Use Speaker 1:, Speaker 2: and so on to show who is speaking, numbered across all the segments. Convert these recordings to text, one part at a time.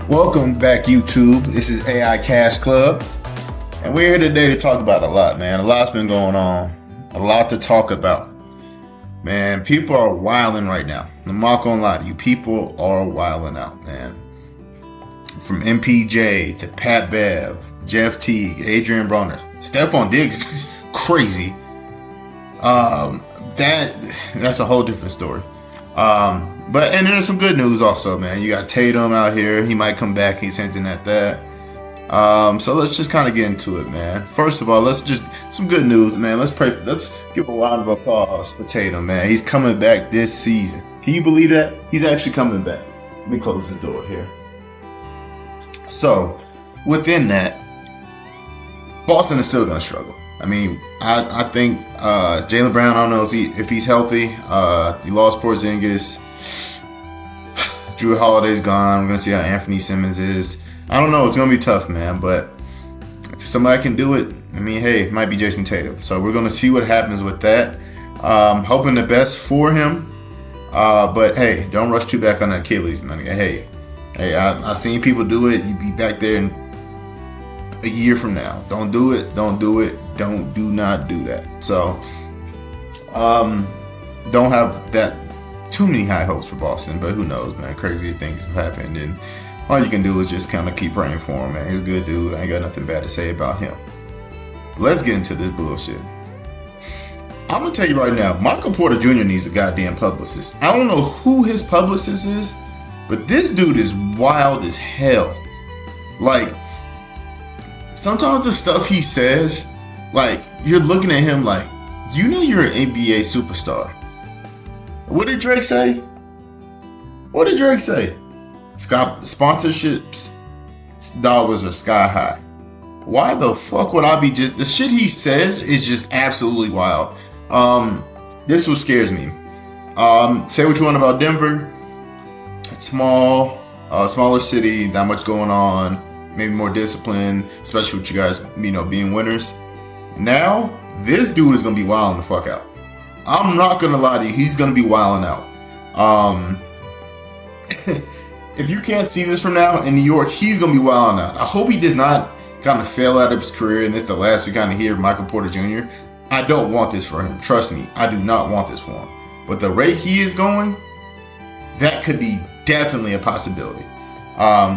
Speaker 1: Welcome back, YouTube. This is AI Cash Club, and we're here today to talk about a lot, man. A lot's been going on, a lot to talk about. Man, people are wilding right now. I'm not gonna lie to you, people are wilding out, man. From MPJ to Pat Bev, Jeff Teague, Adrien Broner, Stephon Diggs is crazy. That's a whole different story. But there's some good news also, man. You got Tatum out here. He might come back. He's hinting at that. So let's just kind of get into it, man. First of all, some good news, man. Let's give a round of applause for Tatum, man. He's coming back this season. Can you believe that? He's actually coming back. Let me close the door here. So, within that, Boston is still going to struggle. I mean, I think Jaylen Brown, I don't know if he's healthy. He lost Porzingis. Drew Holiday's gone. I'm going to see how Anthony Simmons is. I don't know. It's going to be tough, man. But if somebody can do it, I mean, hey, it might be Jayson Tatum. So we're going to see what happens with that. Hoping the best for him. But, hey, don't rush too back on the Achilles, man. Hey, I've seen people do it. You be back there in a year from now. Don't do it. Do not do that. So, don't have that too many high hopes for Boston, but who knows, man. Crazy things have happened, and all you can do is just kind of keep praying for him, man. He's a good dude. I ain't got nothing bad to say about him. But let's get into this bullshit. I'm gonna tell you right now, Michael Porter Jr. needs a goddamn publicist. I don't know who his publicist is, but this dude is wild as hell. Like, sometimes the stuff he says, like, you're looking at him like, you know you're an NBA superstar. What did Drake say? Sponsorships dollars are sky high. Why the fuck would I be the shit he says is just absolutely wild. This what scares me. Say what you want about Denver. It's small, smaller city, not much going on, maybe more discipline, especially with you guys, being winners. Now, this dude is gonna be wilding the fuck out. I'm not gonna lie to you, he's gonna be wilding out. If you can't see this from now in New York, he's gonna be wilding out. I hope he does not kind of fail out of his career, and this is the last we kind of hear Michael Porter Jr. I don't want this for him. Trust me, I do not want this for him. But the rate he is going, that could be definitely a possibility.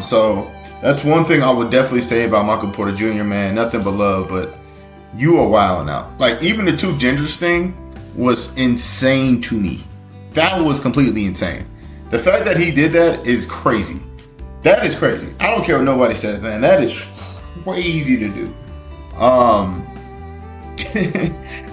Speaker 1: So that's one thing I would definitely say about Michael Porter Jr., man. Nothing but love, but you are wilding out. Like, even the two genders thing was insane to me. That was completely insane. The fact that he did that is crazy. That is crazy. I don't care what nobody says, man. That is crazy to do.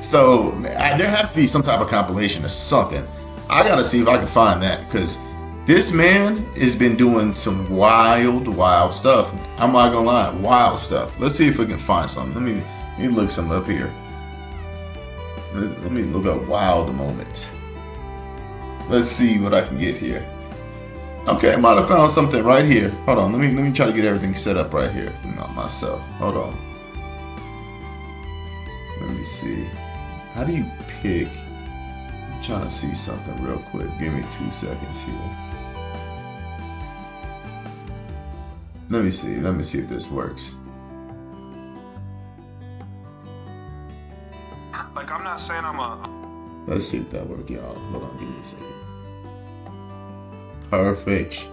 Speaker 1: So there has to be some type of compilation or something. I gotta see if I can find that, because this man has been doing some wild stuff. I'm not gonna lie, wild stuff. Let's see if we can find something. Let me look some up here. Let me look up wild moments. Let's see what I can get here. Okay, I might have found something right here. Hold on, let me try to get everything set up right here for myself. Hold on. Let me see. How do you pick? I'm trying to see something real quick. Give me 2 seconds here. Let me see if this works.
Speaker 2: Like, I'm not saying I'm a...
Speaker 1: Let's see if that works, y'all. Hold on, give me a second. Perfect.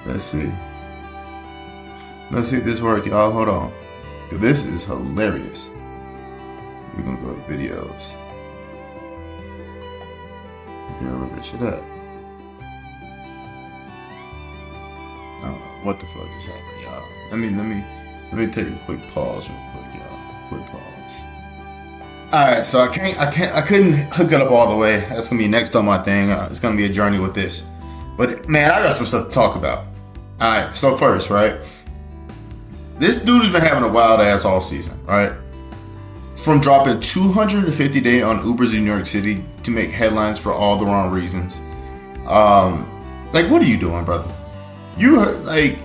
Speaker 1: Let's see if this works, y'all. Hold on. This is hilarious. We're gonna go to videos. Where that shit at? I don't know what the fuck is happening, y'all. Let me take a quick pause real quick, y'all. Quick pause. Alright, so I couldn't hook it up all the way. That's gonna be next on my thing. It's gonna be a journey with this. But man, I got some stuff to talk about. Alright, so first, right? This dude has been having a wild ass all season, right? From dropping 250 a day on Ubers in New York City to make headlines for all the wrong reasons. Like, what are you doing, brother? You heard, like,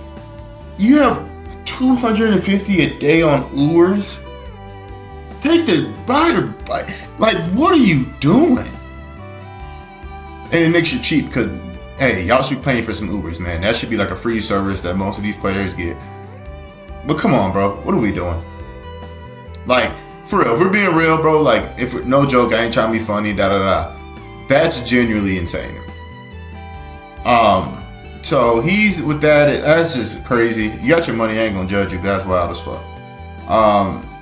Speaker 1: You have 250 a day on Ubers. Take the rider. Like, what are you doing? And it makes you cheap because, hey, y'all should be paying for some Ubers, man. That should be like a free service that most of these players get. But come on, bro. What are we doing? Like, for real, if we're being real, bro, like, no joke, I ain't trying to be funny, that's genuinely insane to me. So he's with that. That's just crazy. You got your money, I ain't gonna judge you. That's wild as fuck.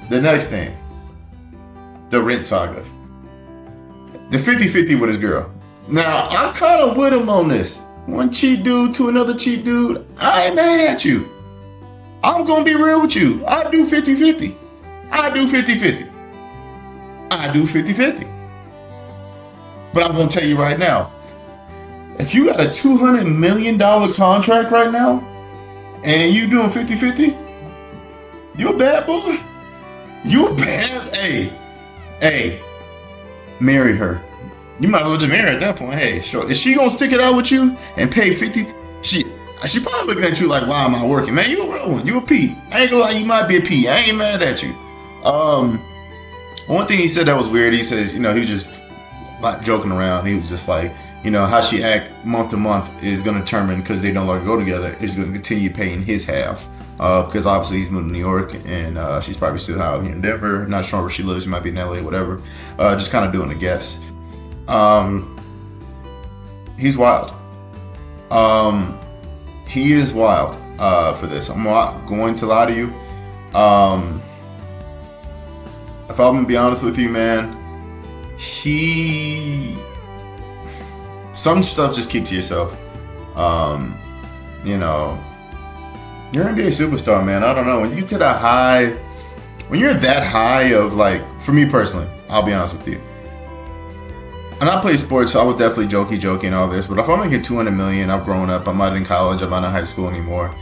Speaker 1: The next thing, the rent saga, the 50-50 with his girl. Now I'm kind of with him on this. One cheap dude to another cheap dude. I ain't mad at you. I'm gonna be real with you. I do 50-50. I do 50-50. I do 50-50. But I'm gonna tell you right now. If you got a $200 million contract right now, and you doing 50-50, you a bad boy. You a bad, hey, marry her. You might as well just marry her at that point. Hey, sure. Is she gonna stick it out with you and pay 50? She probably looking at you like, why am I working? Man, you a real one. You a P. I ain't gonna lie, you might be a P. I ain't mad at you. One thing he said that was weird, he says, he was just like joking around. He was just like, how she act month to month is going to determine, because they no longer go together, is going to continue paying his half. Because obviously he's moved to New York and she's probably still out here in Denver. Not sure where she lives. She might be in LA, whatever. Just kind of doing a guess. He's wild. He is wild for this. I'm not going to lie to you. If I'm going to be honest with you, man, some stuff just keep to yourself. You're an NBA superstar, man. I don't know. When you get to that high, when you're that high of, like, for me personally, I'll be honest with you. And I play sports, so I was definitely jokey and all this. But if I'm making $200 million, I've grown up. I'm not in college. I'm not in high school anymore.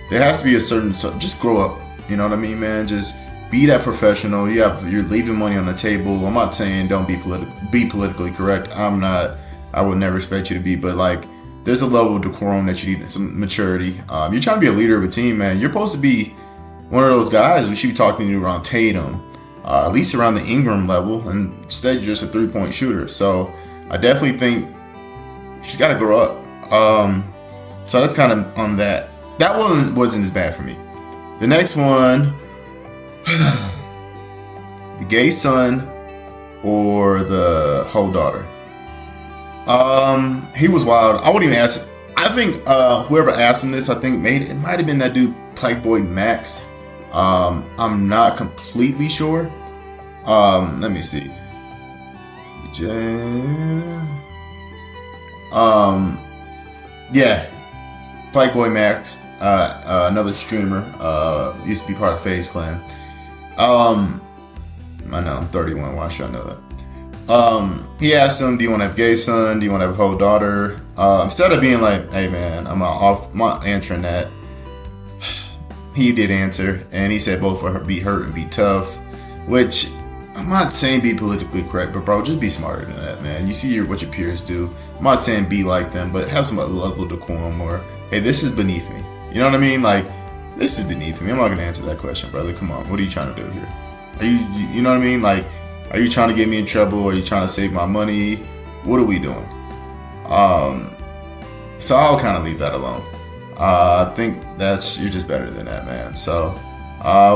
Speaker 1: There has to be a certain, just grow up. You know what I mean, man? Just be that professional. You're leaving money on the table. I'm not saying don't be politically correct. I would never expect you to be, but like, there's a level of decorum that you need, some maturity. You're trying to be a leader of a team, man. You're supposed to be one of those guys we should be talking to around Tatum, at least around the Ingram level, and instead you're just a 3-point shooter. So I definitely think she's got to grow up. So that's kind of on that. That one wasn't as bad for me. The next one, the gay son or the whole daughter. He was wild. I wouldn't even ask. I think whoever asked him this, I think it might have been that dude, Playboy Max. I'm not completely sure. Let me see. Yeah, Playboy Max, another streamer. Used to be part of FaZe Clan. I know I'm 31. Why should I know that? He asked him, do you want to have a gay son? Do you want to have a whole daughter? Instead of being like, hey man, I'm not answering that. He did answer, and he said both will be hurt and be tough, which I'm not saying be politically correct, but bro, just be smarter than that, man. You see what your peers do. I'm not saying be like them, but have some level of decorum, or hey, this is beneath me. You know what I mean? Like, this is beneath me. I'm not gonna answer that question, brother. Come on, what are you trying to do here? Are you know what I mean? Like, are you trying to get me in trouble? Are you trying to save my money? What are we doing? So I'll kind of leave that alone. I think you're just better than that, man. So,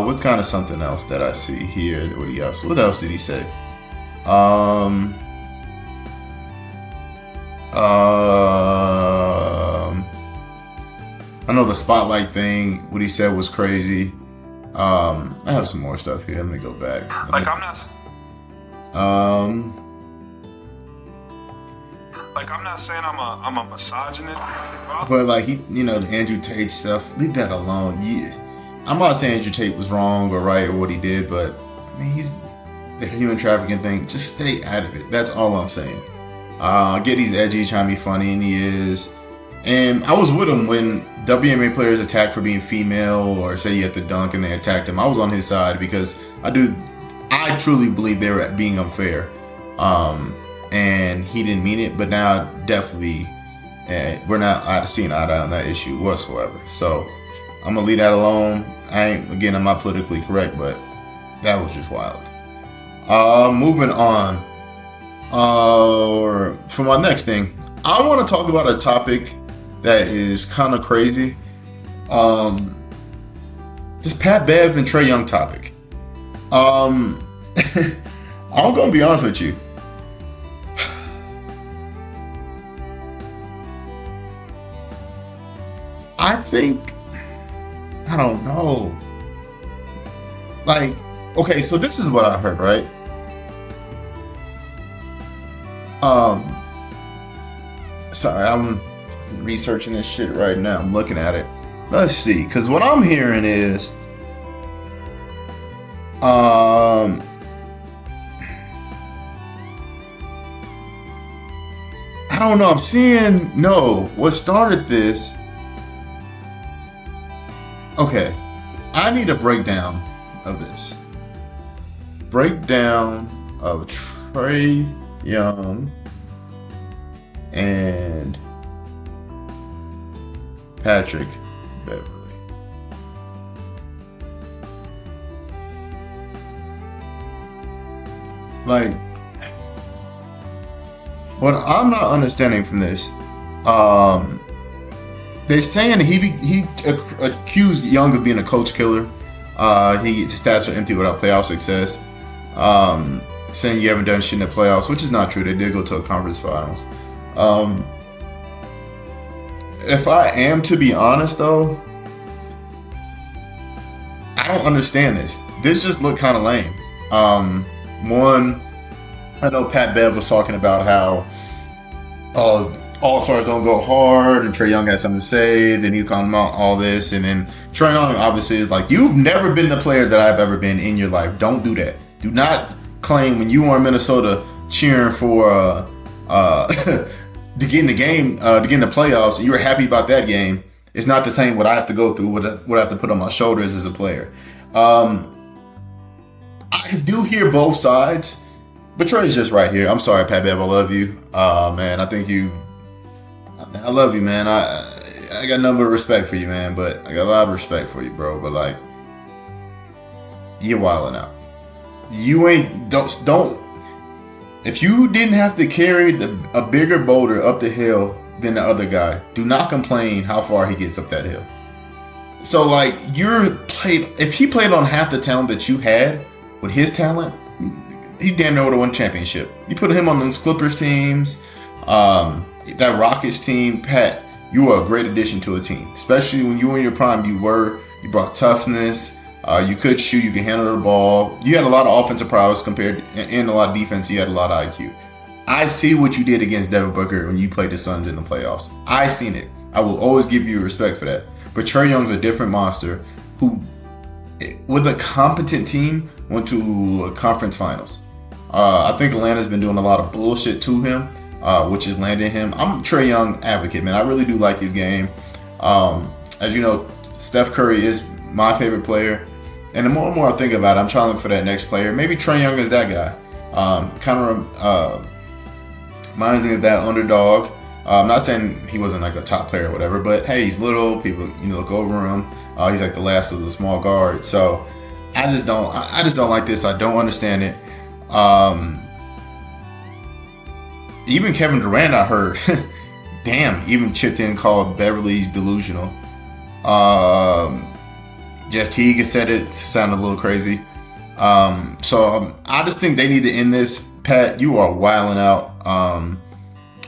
Speaker 1: what's kind of something else that I see here? What else did he say? I know the spotlight thing, what he said was crazy. I have some more stuff here. Let me go back.
Speaker 2: I'm not saying I'm a misogynist,
Speaker 1: but like the Andrew Tate stuff, leave that alone. Yeah, I'm not saying Andrew Tate was wrong or right or what he did, but I mean, he's the human trafficking thing. Just stay out of it. That's all I'm saying. Get he's edgy, trying to be funny, and he is. And I was with him when WNBA players attacked for being female, or say you have to dunk and they attacked him. I was on his side because I truly believe they were being unfair. And he didn't mean it, but now definitely we're not seeing eye to eye on that issue whatsoever. So I'm gonna leave that alone. I'm not politically correct, but that was just wild. Moving on. For my next thing, I want to talk about a topic that is kind of crazy. This Pat Bev and Trae Young topic. I'm gonna be honest with you. I don't know. Like, okay, so this is what I heard, right? Sorry, I'm researching this shit right now. I'm looking at it. Let's see, because what I'm hearing is, I don't know. I'm seeing, what started this. Okay, I need a breakdown of this. Breakdown of Trae Young and Patrick Beverley. Like, what I'm not understanding from this, they're saying he accused Young of being a coach killer. His stats are empty without playoff success. Saying you haven't done shit in the playoffs, which is not true. They did go to a conference finals. If I am to be honest, though, I don't understand this. This just looked kind of lame. One, I know Pat Bev was talking about how All-Stars don't go hard, and Trae Young had something to say. Then he's calling out all this, and then Trae Young obviously is like, "You've never been the player that I've ever been in your life. Don't do that. Do not claim when you were in Minnesota cheering for to get in the game, to get in the playoffs, and you were happy about that game. It's not the same what I have to go through, what I have to put on my shoulders as a player." I do hear both sides, but Trae's just right here. I'm sorry, Pat Bev, I love you. Man, I love you, man. I got a number of respect for you, man, but I got a lot of respect for you, bro. But like, you're wilding out. You ain't don't. If you didn't have to carry a bigger boulder up the hill than the other guy, do not complain how far he gets up that hill. So like, if he played on half the talent that you had with his talent, he damn near would have won a championship. You put him on those Clippers teams, that Rockets team, Pat, you were a great addition to a team. Especially when you were in your prime, you brought toughness, you could shoot, you could handle the ball. You had a lot of offensive prowess and a lot of defense, you had a lot of IQ. I see what you did against Devin Booker when you played the Suns in the playoffs. I seen it. I will always give you respect for that. But Trae Young's a different monster who, with a competent team, went to a conference finals. I think Atlanta's been doing a lot of bullshit to him, which is landing him. I'm a Trae Young advocate, man. I really do like his game. As you know, Steph Curry is my favorite player. And the more and more I think about it, I'm trying to look for that next player. Maybe Trae Young is that guy. Kind of reminds me of that underdog. I'm not saying he wasn't like a top player or whatever, but hey, he's little. People, look over him. He's like the last of the small guard. So I just don't like this. I don't understand it. Even Kevin Durant, I heard, even chipped in, called Beverly's delusional. Jeff Teague said it sounded a little crazy. So I just think they need to end this. Pat, you are wilding out.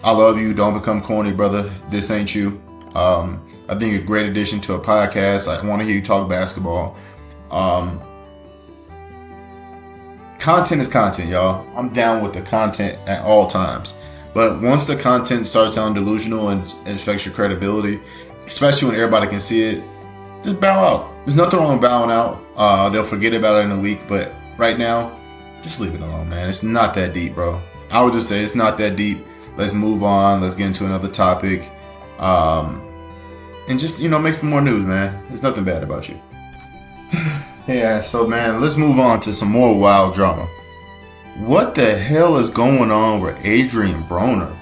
Speaker 1: I love you. Don't become corny, brother. This ain't you. I think you're a great addition to a podcast. I want to hear you talk basketball. Content is content, y'all. I'm down with the content at all times. But once the content starts sounding delusional and affects your credibility, especially when everybody can see it, just bow out. There's nothing wrong with bowing out. They'll forget about it in a week, but right now, just leave it alone, man. It's not that deep, bro. I would just say it's not that deep. Let's move on. Let's get into another topic. And just, make some more news, man. There's nothing bad about you. Yeah, so, man, let's move on to some more wild drama. What the hell is going on with Adrien Broner?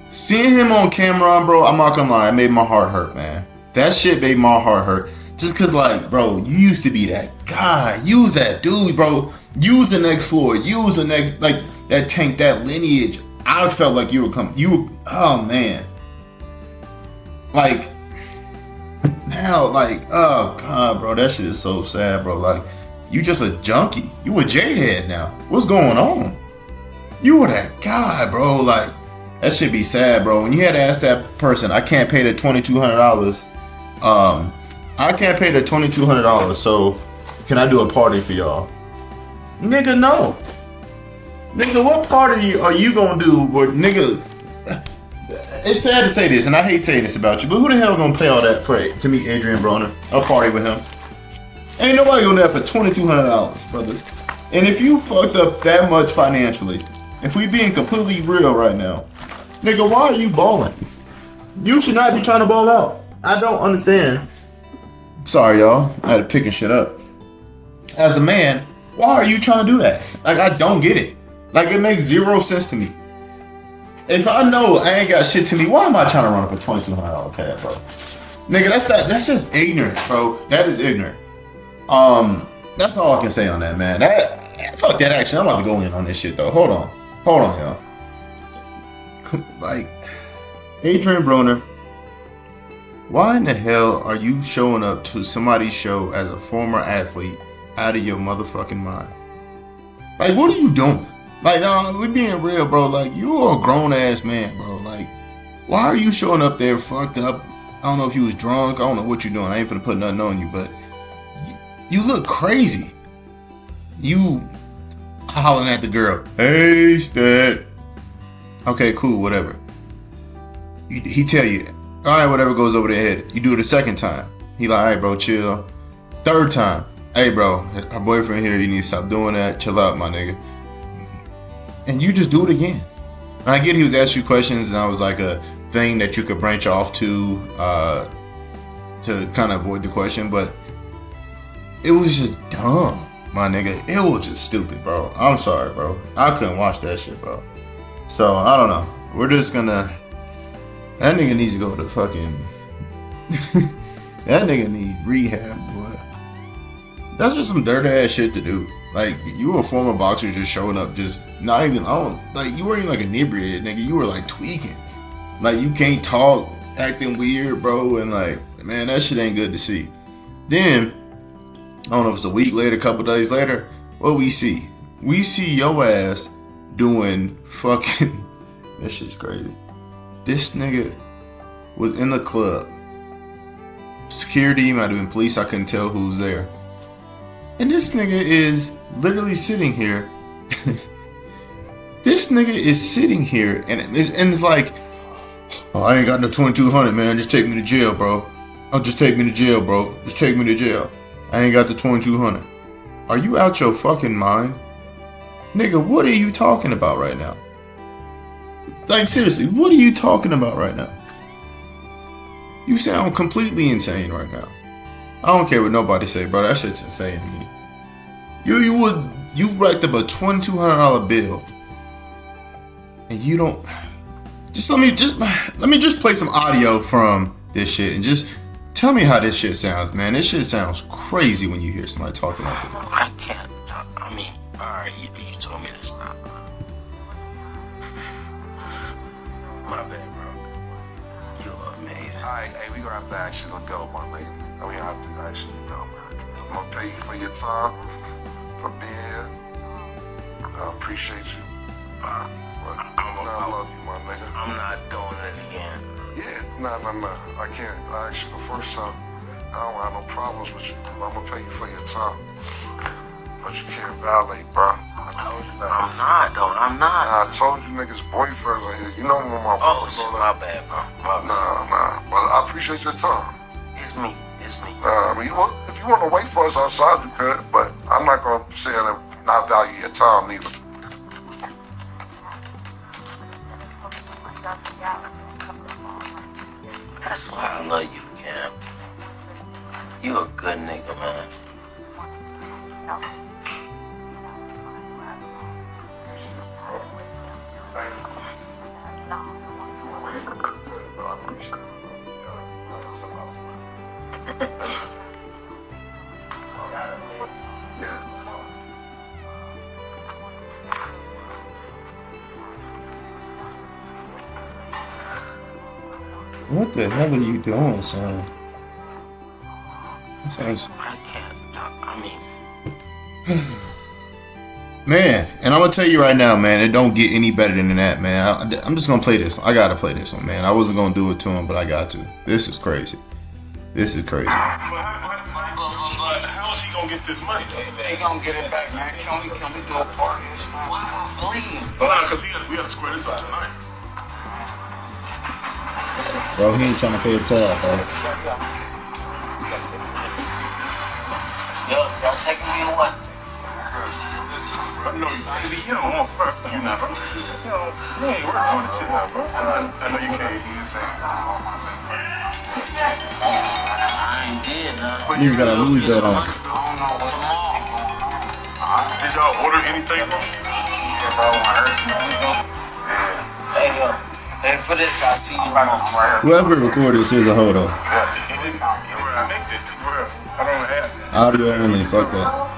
Speaker 1: Seeing him on camera, bro, I'm not gonna lie, it made my heart hurt, man. That shit made my heart hurt. Just cause like, bro, you used to be that guy. You was that dude, bro. You was the next Floyd. You was the next, like, that Tank, that lineage. I felt like you were oh man. Like, now, like, oh God, bro, that shit is so sad, bro. Like, you just a junkie. You a J-head now. What's going on? You were that guy, bro. Like, that should be sad, bro. When you had to ask that person, I can't pay the $2,200. I can't pay the $2,200, so can I do a party for y'all? Nigga, no. Nigga, what party are you gonna do where, nigga, it's sad to say this, and I hate saying this about you, but who the hell gonna pay all that to meet Adrien Broner? I'll party with him. Ain't nobody gonna do that for $2,200, brother. And if you fucked up that much financially, if we being completely real right now, nigga, why are you balling? You should not be trying to ball out. I don't understand. Sorry, y'all. I had to pick shit up. As a man, why are you trying to do that? Like, I don't get it. Like, it makes zero sense to me. If I know I ain't got shit to me, why am I trying to run up a $2,200 tab, bro? Nigga, that's just ignorant, bro. That is ignorant. That's all I can say on that, man. Fuck that action. I'm about to go in on this shit, though. Hold on, y'all. Like, Adrien Broner, why in the hell are you showing up to somebody's show as a former athlete out of your motherfucking mind? Like, what are you doing? Like, no, we being real, bro. Like, you're a grown-ass man, bro. Like, why are you showing up there fucked up? I don't know if you was drunk. I don't know what you're doing. I ain't finna put nothing on you, but you look crazy. You hollering at the girl. Hey, stat. Okay, cool, whatever. He tell you, all right, whatever goes over their head. You do it a second time. He like, all right, bro, chill. Third time. Hey, bro, her boyfriend here. You need to stop doing that. Chill out, my nigga. And you just do it again. And I get he was asking you questions, and I was like a thing that you could branch off to kind of avoid the question, but it was just dumb, my nigga. It was just stupid, bro. I'm sorry, bro. I couldn't watch that shit, bro. So, I don't know. We're just gonna... That nigga needs to go to fucking... That nigga need rehab, boy. That's just some dirty ass shit to do. Like, you were a former boxer just showing up just not even on. Like, you weren't even like inebriated, nigga. You were like tweaking. Like, you can't talk, acting weird, bro. And like, man, that shit ain't good to see. Then, I don't know if it's a week later, a couple days later, what we see? We see your ass doing fucking... That shit's crazy. This nigga was in the club. Security, might have been police, I couldn't tell who's there. And this nigga is literally sitting here. This nigga is sitting here and it's like, oh, I ain't got no 2200, man. Just take me to jail, bro. Oh, just take me to jail, bro. Just take me to jail. I ain't got the 2200. Are you out your fucking mind? Nigga, what are you talking about right now? Like, seriously, what are you talking about right now? You sound completely insane right now. I don't care what nobody say, bro. That shit's insane to me. You racked up a $2,200 bill, and you don't. Let me just play some audio from this shit and just tell me how this shit sounds, man. This shit sounds crazy when you hear somebody talking like that.
Speaker 3: I can't talk. I mean, alright, you told me to stop. My bad, bro. You amazing.
Speaker 4: Alright, hey, we gonna have to actually go, my nigga. We have to actually go, man. I'm gonna pay you for your time, for being here. I appreciate you. But I love you, my nigga.
Speaker 3: I'm not doing it again.
Speaker 4: Yeah, nah. I can't. I asked you the first time. I don't have no problems with you. I'm gonna pay you for your time. But you can't violate, bro. I told you that.
Speaker 3: I'm not, though. I'm not.
Speaker 4: Nah, I told you niggas boyfriends are here. You know when my
Speaker 3: Oh, shit, my bad, bro. My bad.
Speaker 4: Nah. But I appreciate your time.
Speaker 3: It's me.
Speaker 4: I mean, if you want to wait for us outside, you could, but I'm not going to say that not value your time neither.
Speaker 3: That's why I love you, Cam. You a good nigga, man.
Speaker 4: I appreciate it.
Speaker 1: What the hell are you doing, son? Sounds...
Speaker 3: I can't. I mean,
Speaker 1: Man, and I'm gonna tell you right now, man, it don't get any better than that, man. I'm just gonna play this. I gotta play this one, man. I wasn't gonna do it to him, but I got to. This is crazy. This is crazy.
Speaker 2: But how is he gonna get this money?
Speaker 3: they gonna get it back, man. Can we do a party? Why don't leave?
Speaker 2: But because we got to square this up tonight.
Speaker 1: Bro, he ain't trying to pay a tab, bro.
Speaker 3: Y'all taking me to what?
Speaker 2: I know you don't want perfect. You not, bro. You ain't working on this shit now, bro. I know you can't. You just saying.
Speaker 3: I ain't did nothing.
Speaker 1: You got a Louis belt on.
Speaker 2: Did y'all order anything from him?
Speaker 3: Yeah, bro. I heard some. Hey, for this, I see you tomorrow.
Speaker 1: Whoever recorded this is a hodo.
Speaker 2: He didn't. I think that. I don't have that.
Speaker 1: Audio only, fuck that.
Speaker 2: Bro.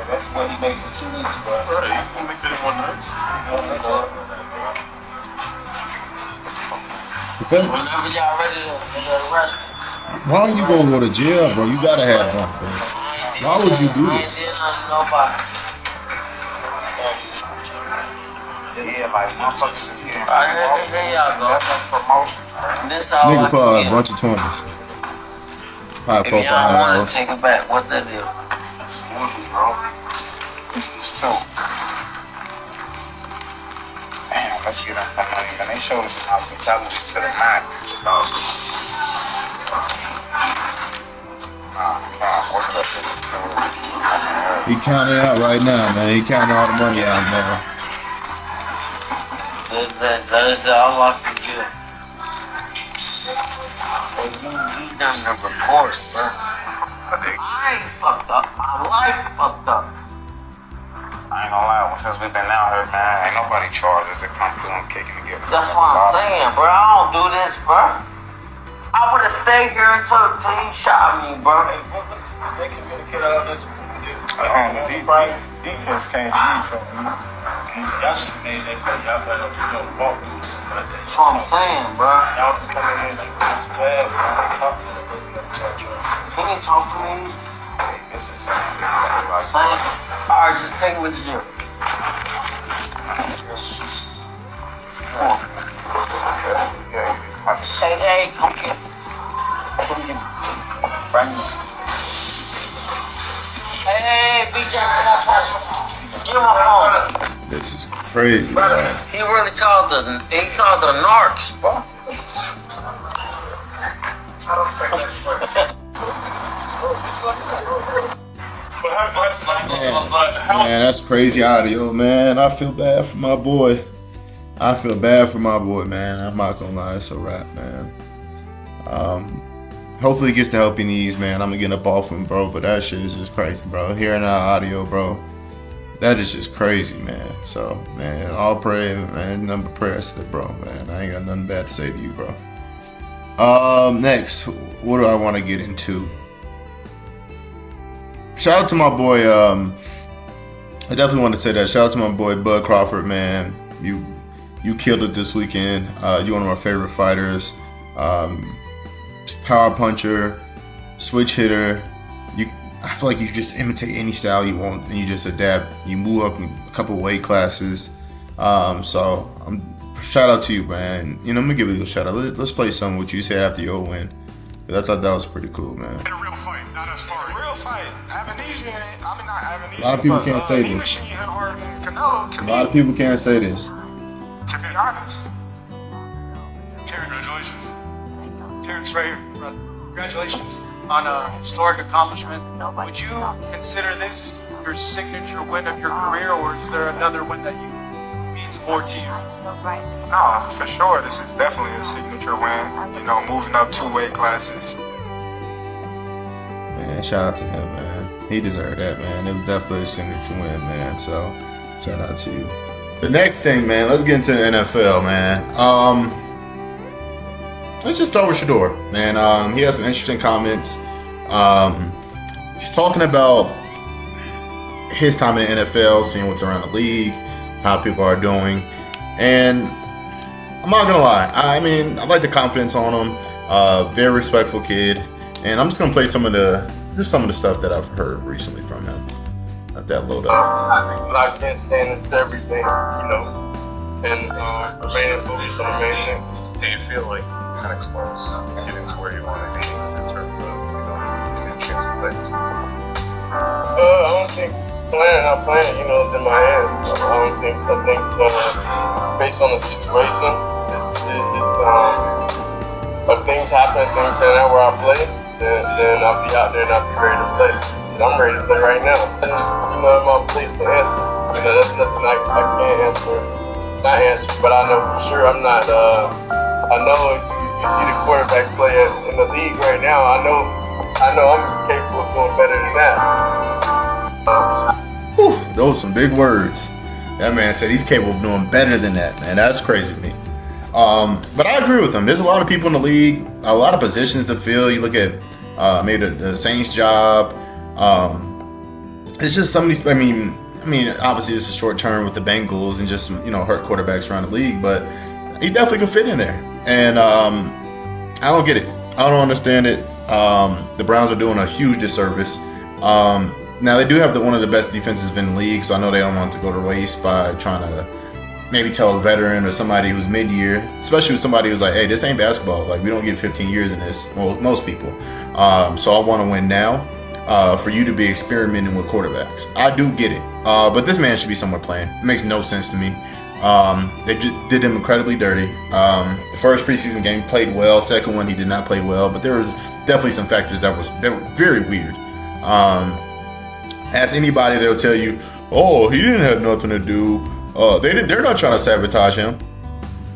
Speaker 3: That's what he makes in 2 weeks, bro.
Speaker 2: Right, you gonna make that in 1 night?
Speaker 3: Whenever y'all ready to arrest him.
Speaker 1: Why you gonna go to jail, bro? You gotta have one, bro. Why would you do
Speaker 3: I
Speaker 1: this?
Speaker 3: ain't did nothing to nobody.
Speaker 5: Yeah, like motherfuckers.
Speaker 3: Here y'all go.
Speaker 5: That's a promotion, man.
Speaker 3: This all
Speaker 1: Nigga
Speaker 3: I
Speaker 1: for a
Speaker 3: can
Speaker 1: bunch of 20s. Probably
Speaker 3: If
Speaker 1: 400,
Speaker 3: y'all want
Speaker 1: $500.
Speaker 3: to take it back, what that is?
Speaker 5: It's movies, bro. It's two. Damn, let's get up that money. And they showed us some hospitality to the max.
Speaker 1: He counting out right now, man. He counting all the money out, man.
Speaker 3: That is all I can do. You done the report, bro. I ain't fucked up. My life fucked up.
Speaker 5: I ain't gonna lie, since we've been out here, man, ain't nobody charged us to come through and kick and give us.
Speaker 3: That's what I'm saying, bro. I don't do this, bro. I would have stayed here until he shot me, bro.
Speaker 2: They communicate all this. Defense came to you, so y'all should have made that play. Y'all better walk through something like that.
Speaker 3: That's what I'm saying, bro.
Speaker 2: Y'all just come in here and tab and talk to the judge.
Speaker 3: He didn't talk to me.
Speaker 5: This is like
Speaker 3: Saying, alright, just take me to jail.
Speaker 5: yeah, these pockets.
Speaker 3: Hey, come get me. Come get me. Bring me. Hey, BJ, give my phone. Give my phone.
Speaker 1: This is crazy, man.
Speaker 3: He really called the narcs, bro.
Speaker 1: Man, that's crazy audio, man. I feel bad for my boy. I feel bad for my boy, man. I'm not gonna lie, it's a wrap, man. Hopefully he gets the help he needs, man. I'm gonna get up off him, bro. But that shit is just crazy, bro. Hearing that audio, bro, that is just crazy, man. So, man, all pray, man. Number prayers to the bro, man. I ain't got nothing bad to say to you, bro. Next, what do I want to get into? Shout out to my boy. I definitely want to say that. Shout out to my boy Bud Crawford, man. You killed it this weekend. You're one of my favorite fighters. Power puncher, switch hitter. I feel like you just imitate any style you want, and you just adapt. You move up a couple weight classes. So shout out to you, man. You know, I'm gonna give you a shout out. Let's play something what you said after your win. I thought that was pretty cool, man.
Speaker 2: In a real fight, not a story. Real fight. Amnesia. I mean, not amnesia.
Speaker 1: A lot of people can't say this.
Speaker 2: A
Speaker 1: lot of people can't say this.
Speaker 2: To be honest. Congratulations. Terrence right here. Congratulations on a historic accomplishment. Would you consider this your signature win of your career, or is there another win that means more to you?
Speaker 6: No, for sure. This is definitely a signature win. You know, moving up 2 weight classes.
Speaker 1: Man, shout out to him, man. He deserved that, man. It was definitely a signature win, man. So, shout out to you. The next thing, man, let's get into the NFL, man. Let's just start with Shador, man. He has some interesting comments. He's talking about his time in the NFL, seeing what's around the league, how people are doing. And I'm not gonna lie. I mean, I like the confidence on him. Very respectful kid, and I'm just gonna play some of the stuff that I've heard recently from him. Let that load up.
Speaker 7: Locked in, standing to everything, and remaining focused on the main thing.
Speaker 8: Do you feel like kind of close getting to where you want to be in terms of
Speaker 7: I don't think not playing, is in my hands. I think based on the situation, it's if things happen, things turn out where I play, then I'll be out there and I'll be ready to play. So I'm ready to play right now. And my place to answer. That's nothing I can't answer. Not answer, but I know for sure I'm not. I know if you see the quarterback play in the league right now. I know I'm capable of doing better than that.
Speaker 1: Whew, those are some big words. That man said he's capable of doing better than that, man. That's crazy to me. But I agree with him. There's a lot of people in the league, a lot of positions to fill. You look at maybe the Saints job. It's just some of these. I mean, obviously this is short term with the Bengals and just hurt quarterbacks around the league, but he definitely could fit in there. And I don't get it. I don't understand it. The Browns are doing a huge disservice. Now they do have one of the best defenses in the league, so I know they don't want to go to waste by trying to maybe tell a veteran or somebody who's mid-year, especially with somebody who's like, hey, this ain't basketball. Like, we don't get 15 years in this. Well, most people. So I want to win now. For you to be experimenting with quarterbacks, I do get it. But this man should be somewhere playing. It makes no sense to me. They just did him incredibly dirty. The first preseason game played well. Second one he did not play well. But there was definitely some factors that were very weird. Ask anybody, they'll tell you, "Oh, he didn't have nothing to do. They're not trying to sabotage him."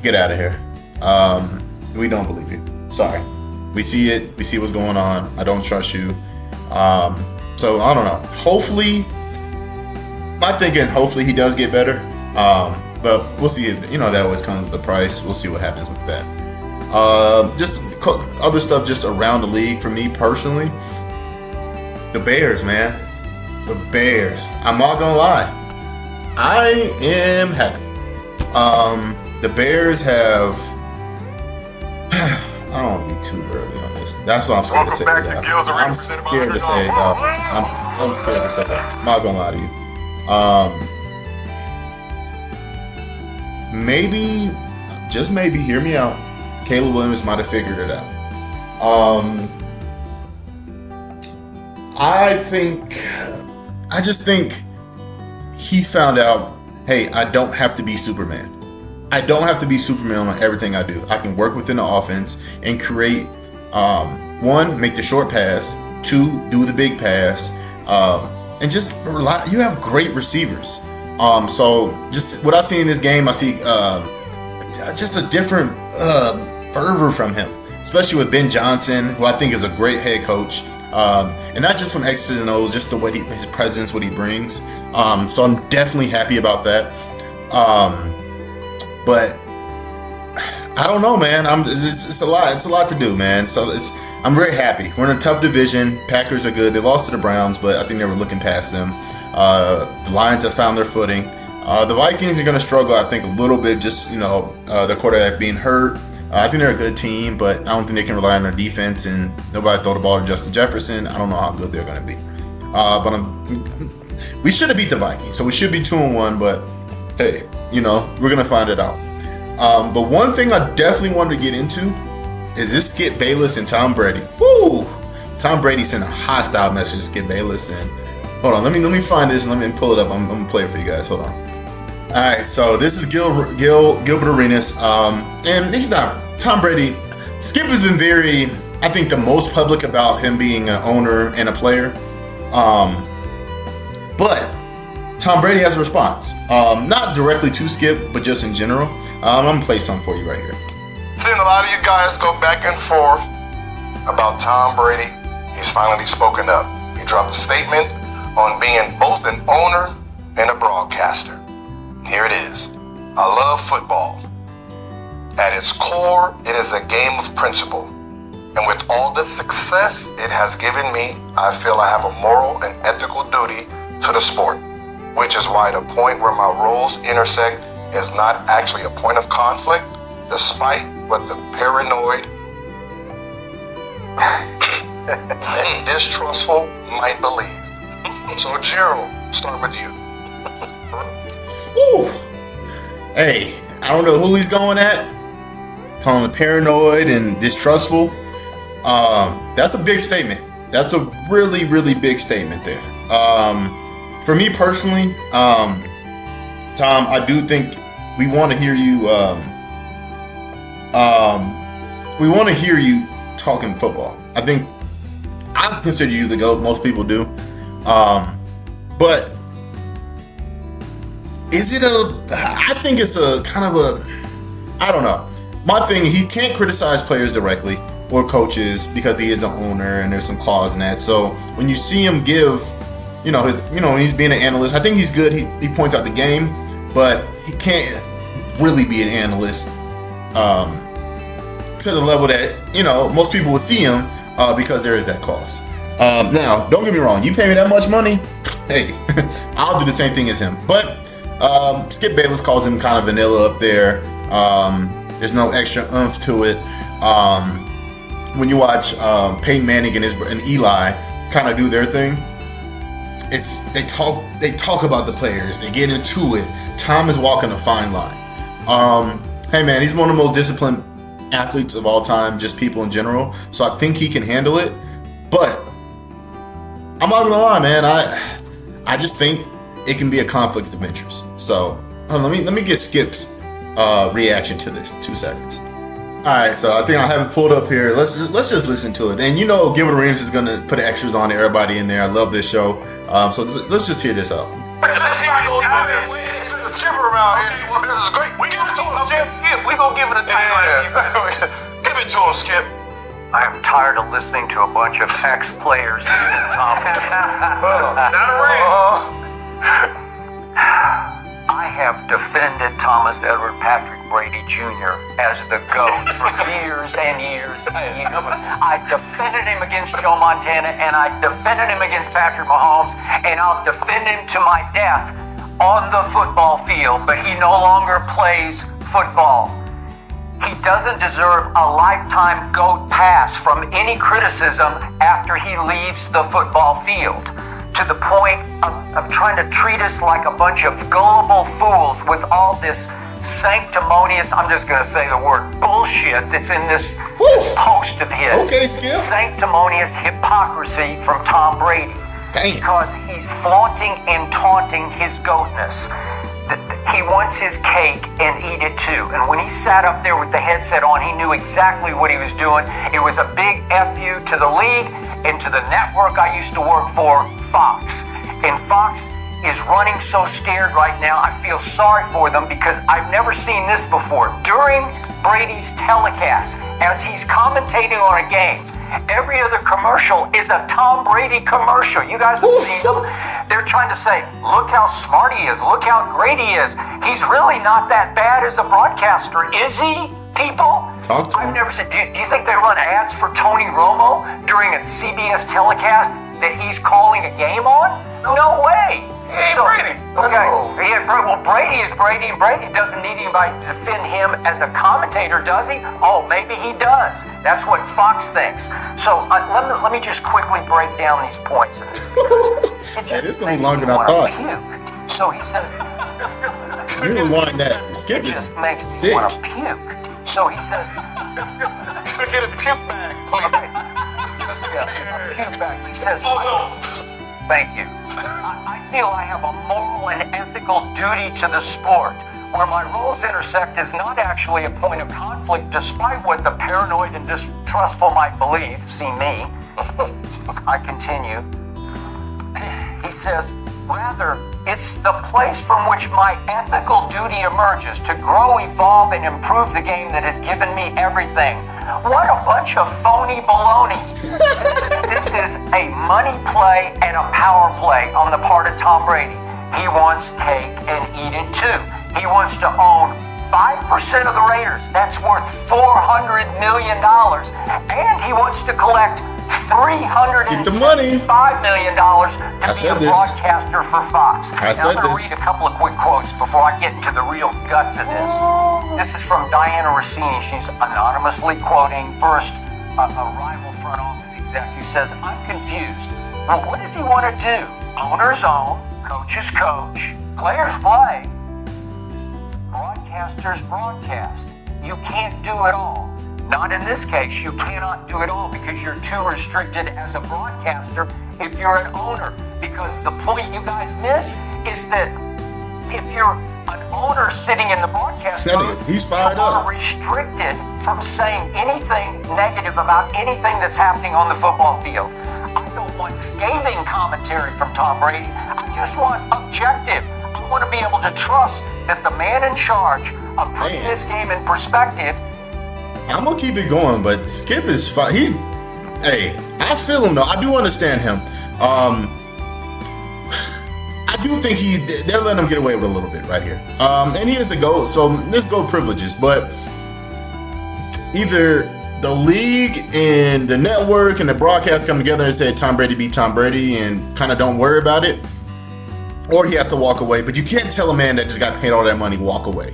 Speaker 1: Get out of here. We don't believe you. Sorry. We see it. We see what's going on. I don't trust you. So I don't know. Hopefully he does get better. But we'll see. That always comes with the price. We'll see what happens with that. Just other stuff just around the league for me personally. The Bears, man. The Bears. I'm not gonna lie. I am happy. The Bears have. I don't want to be too early on this. That's what I'm scared to say. I'm scared to say it, though. I'm scared to say that. I'm not gonna lie to you. Maybe, just maybe, hear me out. Caleb Williams might have figured it out. I just think he found out, hey, I don't have to be Superman. I don't have to be Superman on everything I do. I can work within the offense and create, one, make the short pass, two, do the big pass, and just rely. You have great receivers. So just what I see in this game, I see just a different fervor from him, especially with Ben Johnson, who I think is a great head coach. And not just from X's and O's, just the way his presence, what he brings. So I'm definitely happy about that. But I don't know, man. It's a lot. It's a lot to do, man. So I'm very happy. We're in a tough division. Packers are good. They lost to the Browns, but I think they were looking past them. The Lions have found their footing. The Vikings are going to struggle, I think, a little bit. Just their quarterback being hurt. I think they're a good team, but I don't think they can rely on their defense. And nobody throw the ball to Justin Jefferson. I don't know how good they're going to be. But we should have beat the Vikings, so we should be 2-1. But hey, we're going to find it out. But one thing I definitely wanted to get into is this Skip Bayless and Tom Brady. Woo! Tom Brady sent a hostile message to Skip Bayless, and hold on, let me find this and let me pull it up. I'm gonna play it for you guys. Hold on. All right, so this is Gilbert Arenas, and he's not Tom Brady. Skip has been very, I think, the most public about him being an owner and a player. But Tom Brady has a response, not directly to Skip, but just in general. I'm gonna play something for you right here.
Speaker 4: Seeing a lot of you guys go back and forth about Tom Brady. He's finally spoken up. He dropped a statement on being both an owner and a broadcaster. Here it is. I love football. At its core, it is a game of principle. And with all the success it has given me, I feel I have a moral and ethical duty to the sport, which is why the point where my roles intersect is not actually a point of conflict, despite what the paranoid and distrustful might believe. So, Gerald, start with you.
Speaker 1: Ooh. Hey, I don't know who he's going at. Calling him paranoid and distrustful. That's a big statement. That's a really, really big statement there. For me personally, Tom, I do think we want to hear you. We want to hear you talking football. I consider you the GOAT. Most people do. But is it I think it's a kind of I don't know. My thing, he can't criticize players directly or coaches because he is an owner and there's some clause in that. So when you see him give, he's being an analyst. I think he's good. He points out the game, but he can't really be an analyst to the level that most people would see him because there is that clause. Now, don't get me wrong. You pay me that much money, hey, I'll do the same thing as him. But Skip Bayless calls him kind of vanilla up there. There's no extra oomph to it. When you watch Peyton Manning and Eli kind of do their thing, they talk about the players. They get into it. Tom is walking a fine line. Hey man, he's one of the most disciplined athletes of all time, just people in general. So I think he can handle it. But I'm not gonna lie, man. I just think it can be a conflict of interest. So let me get Skip's reaction to this. 2 seconds. All right, so I think I have it pulled up here. Let's just listen to it. And Gilbert Arenas is gonna put extras on everybody in there. I love this show. So let's just hear this out.
Speaker 4: It's a skipper around here. This is great. Give it to him, Skip.
Speaker 3: We gonna give it a time.
Speaker 4: Give it to him, Skip.
Speaker 3: I am tired of listening to a bunch of ex-players. Tom.
Speaker 4: Not a ring.
Speaker 3: I have defended Thomas Edward Patrick Brady Jr. as the GOAT for years and years and years. I defended him against Joe Montana, and I defended him against Patrick Mahomes, and I'll defend him to my death on the football field, but he no longer plays football. He doesn't deserve a lifetime GOAT pass from any criticism after he leaves the football field, to the point of trying to treat us like a bunch of gullible fools with all this sanctimonious, I'm just going to say the word bullshit that's in this post of his.
Speaker 1: Okay, Skip.
Speaker 3: Sanctimonious hypocrisy from Tom Brady.
Speaker 1: Damn.
Speaker 3: Because he's flaunting and taunting his GOATness. He wants his cake and eat it too. And when he sat up there with the headset on, he knew exactly what he was doing. It was a big F you to the league and to the network I used to work for, Fox. And Fox is running so scared right now, I feel sorry for them because I've never seen this before. During Brady's telecast, as he's commentating on a game, every other commercial is a Tom Brady commercial. You guys have seen them. They're trying to say, look how smart he is. Look how great he is. He's really not that bad as a broadcaster, is he, people? I've never seen. Do you think they run ads for Tony Romo during a CBS telecast that he's calling a game on? No way.
Speaker 4: Hey, Brady.
Speaker 3: Okay. Yeah, well, Brady is Brady, and Brady doesn't need anybody to defend him as a commentator, does he? Oh, maybe he does. That's what Fox thinks. So let me just quickly break down these points.
Speaker 1: Hey, this is going to be longer than I thought.
Speaker 3: Puke. So he says...
Speaker 1: You really want that. Skip is
Speaker 3: just makes
Speaker 1: sick.
Speaker 3: me want to puke. So he says...
Speaker 4: Get a puke bag.
Speaker 3: Puke bag. He says... Thank you. I feel I have a moral and ethical duty to the sport. Where my roles intersect is not actually a point of conflict, despite what the paranoid and distrustful might believe. See me. I continue. He says, rather, it's the place from which my ethical duty emerges to grow, evolve, and improve the game that has given me everything. What a bunch of phony baloney. This is a money play and a power play on the part of Tom Brady. He wants cake and eat it too. He wants to own 5% of the Raiders. That's worth $400 million. And he wants to collect
Speaker 1: Get the money.
Speaker 3: $365 million to
Speaker 1: I
Speaker 3: be
Speaker 1: said
Speaker 3: a
Speaker 1: this.
Speaker 3: broadcaster for Fox.
Speaker 1: I
Speaker 3: Now,
Speaker 1: said
Speaker 3: I'm going
Speaker 1: this.
Speaker 3: to read a couple of quick quotes before I get into the real guts of this. This is from Diana Rossini. She's anonymously quoting first a rival front office exec who says, "I'm confused. Well, what does he want to do? Owners own, coaches coach, players play, broadcasters broadcast. You can't do it all. Not in this case. You cannot do it all because you're too restricted as a broadcaster if you're an owner. Because the point you guys miss is that if you're an owner sitting in the broadcast booth,
Speaker 1: He's fired
Speaker 3: you are
Speaker 1: up.
Speaker 3: restricted from saying anything negative about anything that's happening on the football field. I don't want scathing commentary from Tom Brady. I just want objective. I want to be able to trust that the man in charge of putting this game in perspective.
Speaker 1: I'm gonna keep it going, but Skip is fine. I feel him though. I do understand him. I do think they're letting him get away with a little bit right here. And he is the GOAT, so there's GOAT privileges. But either the league and the network and the broadcast come together and say Tom Brady beat Tom Brady and kind of don't worry about it, or he has to walk away. But you can't tell a man that just got paid all that money walk away.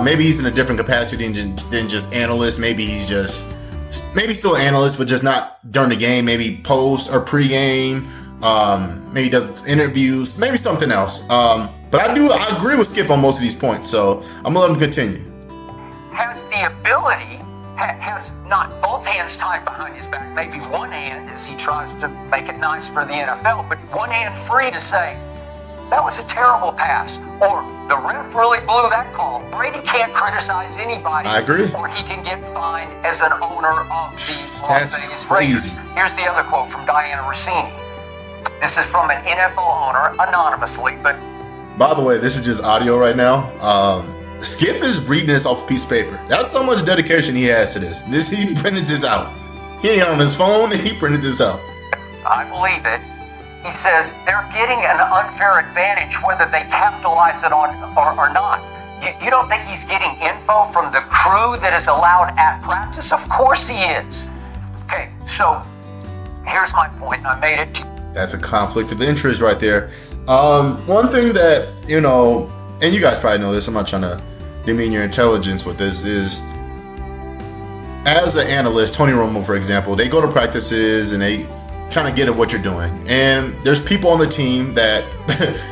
Speaker 1: Maybe he's in a different capacity than just analyst. Maybe he's still an analyst, but just not during the game. Maybe post or pre-game. Maybe he does interviews. Maybe something else. But I agree with Skip on most of these points. So I'm gonna let him continue.
Speaker 3: Has the ability, has not both hands tied behind his back, maybe one hand as he tries to make it nice for the NFL, but one hand free to say, that was a terrible pass, or the ref really blew that call. Brady can't criticize anybody.
Speaker 1: I agree.
Speaker 3: Or he can get fined as an owner of the Las
Speaker 1: That's
Speaker 3: Vegas
Speaker 1: crazy.
Speaker 3: Raiders. Here's the other quote from Diana Rossini. This is from an NFL owner, anonymously, but...
Speaker 1: By the way, this is just audio right now. Skip is reading this off a piece of paper. That's how much dedication he has to this. He printed this out. He ain't on his phone, he printed this out.
Speaker 3: I believe it. He says they're getting an unfair advantage whether they capitalize it on or not. You don't think he's getting info from the crew that is allowed at practice? Of course he is. Okay, so here's my point. I made it to...
Speaker 1: That's a conflict of interest right there. One thing that, and you guys probably know this, I'm not trying to demean your intelligence with this, is as an analyst, Tony Romo, for example, they go to practices and they kind of get at what you're doing. And there's people on the team that,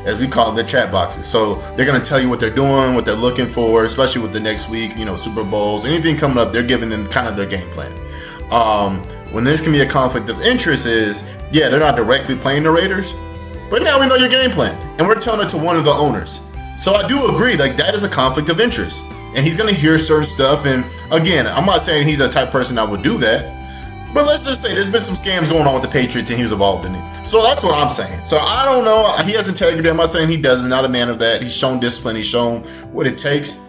Speaker 1: as we call them, the chat boxes. So they're going to tell you what they're doing, what they're looking for, especially with the next week, Super Bowls, anything coming up, they're giving them kind of their game plan. When this can be a conflict of interest is, they're not directly playing the Raiders, but now we know your game plan. And we're telling it to one of the owners. So I do agree, that is a conflict of interest. And he's going to hear certain stuff. And again, I'm not saying he's the type of person that would do that. But let's just say there's been some scams going on with the Patriots and he was involved in it. So that's what I'm saying. So I don't know. He has integrity. I'm not saying he doesn't. Not a man of that. He's shown discipline. He's shown what it takes.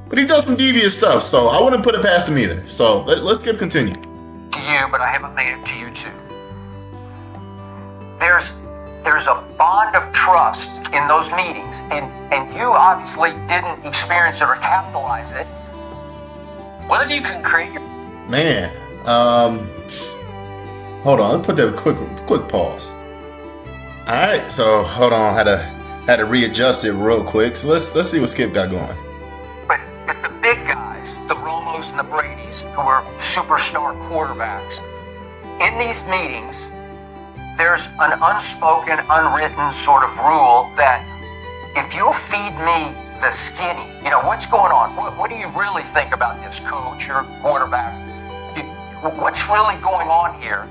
Speaker 1: But he does some devious stuff. So I wouldn't put it past him either. So let's continue.
Speaker 3: To you, but I haven't made it to you too. There's a bond of trust in those meetings, and you obviously didn't experience it or capitalize it. What if you can create your...
Speaker 1: Man, hold on. Let's put that quick pause. All right, so hold on. Had to readjust it real quick. So let's see what Skip got going.
Speaker 3: But the big guys, the Romos and the Bradys, who are superstar quarterbacks, in these meetings, there's an unspoken, unwritten sort of rule that if you'll feed me the skinny, what's going on? What do you really think about this coach or quarterback? What's really going on here?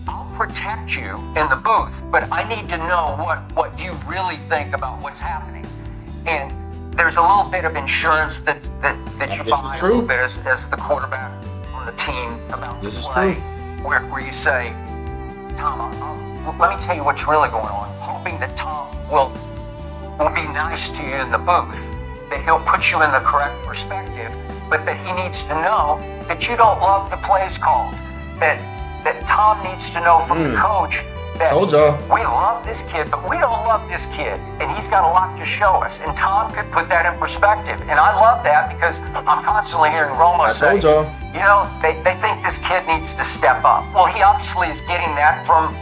Speaker 3: I'll protect you in the booth, but I need to know what you really think about what's happening. And there's a little bit of insurance that you buy a little bit as the quarterback on the team about
Speaker 1: this
Speaker 3: the play,
Speaker 1: is true.
Speaker 3: where you say, Tom, let me tell you what's really going on, hoping that Tom will be nice to you in the booth, that he'll put you in the correct perspective, but that he needs to know that you don't love the plays called, that Tom needs to know from the coach that
Speaker 1: Told y'all.
Speaker 3: we love this kid, but we don't love this kid, and he's got a lot to show us. And Tom could put that in perspective, and I love that because I'm constantly hearing Romo say,
Speaker 1: told y'all.
Speaker 3: you know, they think this kid needs to step up. Well, he obviously is getting that from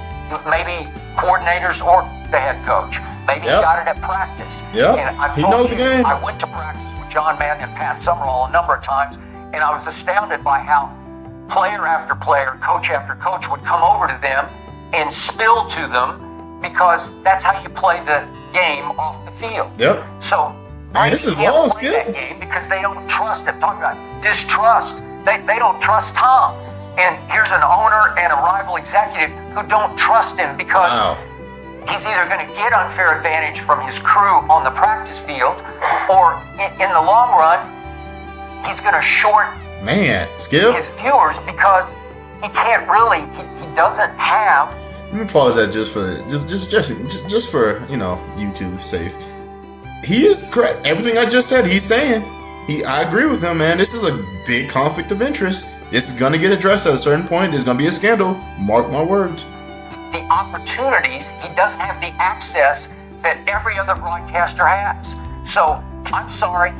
Speaker 3: maybe coordinators or the head coach. Maybe he got it at practice.
Speaker 1: Yeah, he knows the game.
Speaker 3: I went to practice with John Madden and Pat Summerall a number of times, and I was astounded by how player after player, coach after coach would come over to them and spill to them because that's how you play the game off the field.
Speaker 1: Yep.
Speaker 3: So
Speaker 1: man, this is
Speaker 3: can't
Speaker 1: long,
Speaker 3: play
Speaker 1: Skip.
Speaker 3: that game because they don't trust him. Talking about distrust. They don't trust Tom. And here's an owner and a rival executive who don't trust him because he's either going to get unfair advantage from his crew on the practice field, or in the long run, he's going to short
Speaker 1: Skip.
Speaker 3: his viewers because he can't really. He doesn't have.
Speaker 1: Let me pause that just for YouTube safe. He is correct. Everything I just said, he's saying. I agree with him, man. This is a big conflict of interest. This is gonna get addressed at a certain point. There's gonna be a scandal. Mark my words.
Speaker 3: The opportunities, he doesn't have the access that every other broadcaster has. So I'm sorry.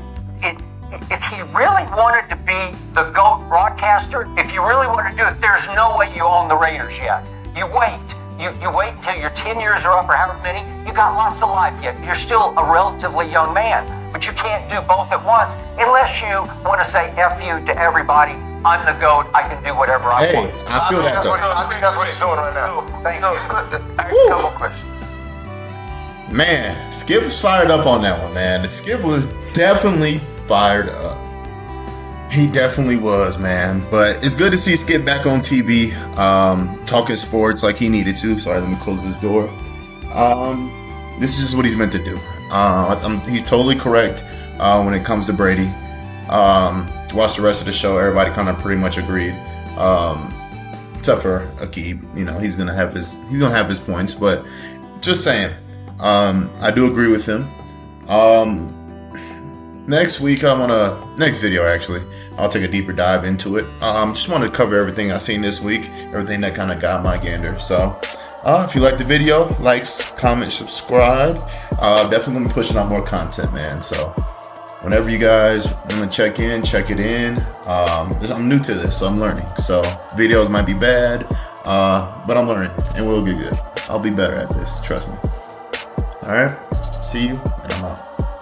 Speaker 3: If he really wanted to be the GOAT broadcaster, if you really want to do it, there's no way you own the Raiders yet. You wait. You wait until your 10 years are up or however many. You got lots of life yet. You're still a relatively young man, but you can't do both at once unless you want to say F you to everybody. I'm the GOAT. I can do whatever I want.
Speaker 1: I feel that though.
Speaker 6: I think that's what he's doing right now.
Speaker 3: Thank you. Couple questions.
Speaker 1: Man, Skip was fired up on that one, man. Skip was definitely fired up. He definitely was, man. But it's good to see Skip back on TV, talking sports like he needed to. Sorry, let me close this door. This is just what he's meant to do. He's totally correct when it comes to Brady. Watch the rest of the show. Everybody kind of pretty much agreed, except for Akib. You know, he's gonna have his points. But just saying, I do agree with him. Next week, next video actually, I'll take a deeper dive into it. Just want to cover everything I've seen this week, everything that kind of got my gander. So, if you like the video, like, comment, subscribe. Definitely gonna be pushing out more content, man. So, whenever you guys want to check it in. I'm new to this, so I'm learning. So, videos might be bad, but I'm learning, and we'll get good. I'll be better at this, trust me. All right, see you, and I'm out.